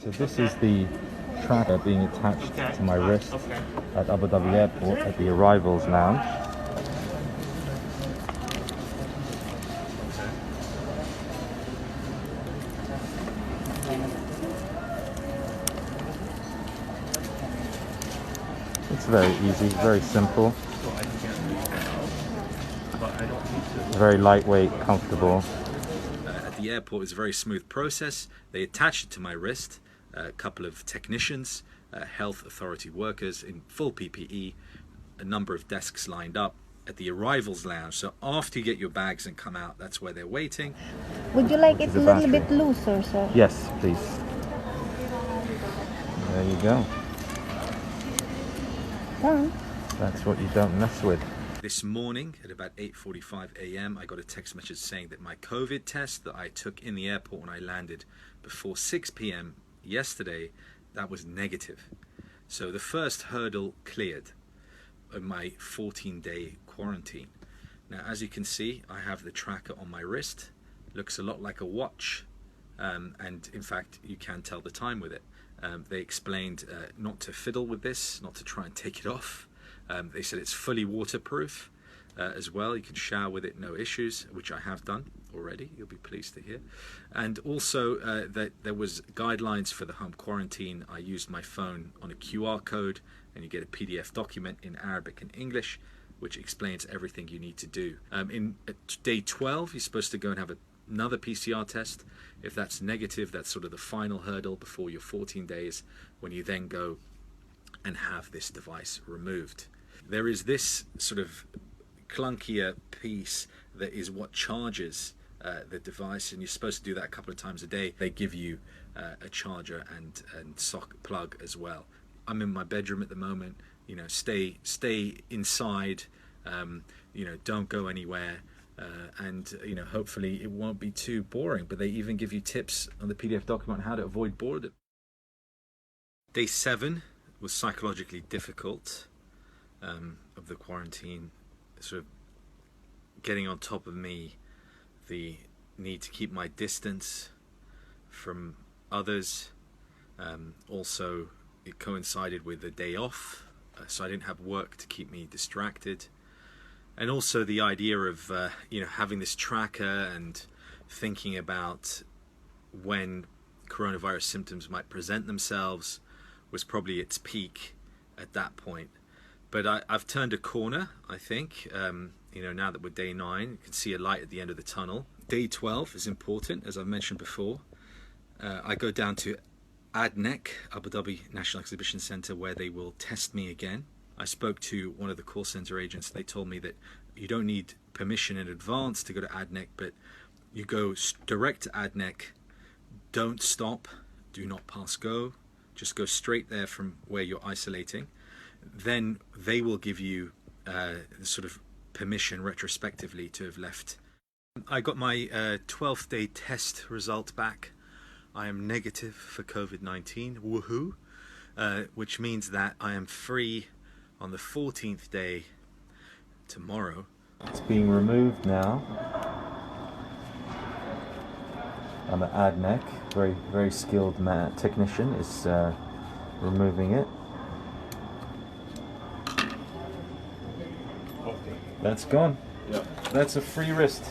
So this is the tracker being attached to my wrist at Abu Dhabi airport at the arrivals lounge. It's very easy, very simple, very lightweight, comfortable. At the airport, it's a very smooth process. They attach it to my wrist, a couple of technicians, health authority workers in full PPE, a number of desks lined up at the arrivals lounge. So after you get your bags and come out, that's where they're waiting. Would you like it a little bit looser, sir? Yes, please. There you go. Done. That's what you don't mess with. This morning at about 8:45 a.m. I got a text message saying that my COVID test that I took in the airport when I landed before 6 p.m. yesterday, that was negative. So the first hurdle cleared of my 14-day quarantine. Now, as you can see, I have the tracker on my wrist. Looks a lot like a watch, and in fact you can tell the time with it. They explained not to fiddle with this, not to try and take it off. They said it's fully waterproof as well. You can shower with it, no issues, which I have done already. You'll be pleased to hear. And also that there was guidelines for the home quarantine. I used my phone on a QR code, and you get a PDF document in Arabic and English, which explains everything you need to do. At day 12, you're supposed to go and have another PCR test. If that's negative, that's sort of the final hurdle before your 14 days, when you then go and have this device removed. There is this sort of clunkier piece that is what charges the device, and you're supposed to do that a couple of times a day. They give you a charger and socket plug as well. I'm in my bedroom at the moment. You know, stay inside. You know, don't go anywhere. And you know, hopefully it won't be too boring. But they even give you tips on the PDF document on how to avoid boredom. Day 7 was psychologically difficult of the quarantine, sort of getting on top of me, the need to keep my distance from others. Also, it coincided with the day off, so I didn't have work to keep me distracted. And also the idea of you know, having this tracker and thinking about when coronavirus symptoms might present themselves was probably its peak at that point. But I've turned a corner, I think. You know, now that we're day 9, you can see a light at the end of the tunnel. Day 12 is important, as I've mentioned before. I go down to ADNEC, Abu Dhabi National Exhibition Centre, where they will test me again. I spoke to one of the call center agents. They told me that you don't need permission in advance to go to ADNEC, but you go direct to ADNEC, don't stop, do not pass go, just go straight there from where you're isolating. Then they will give you sort of permission retrospectively to have left. I got my 12th day test result back. I am negative for COVID-19, woohoo, which means that I am free on the 14th day, tomorrow. It's being removed now. I'm at ADNEC. Very skilled technician is removing it. That's gone. Yeah. That's a free wrist.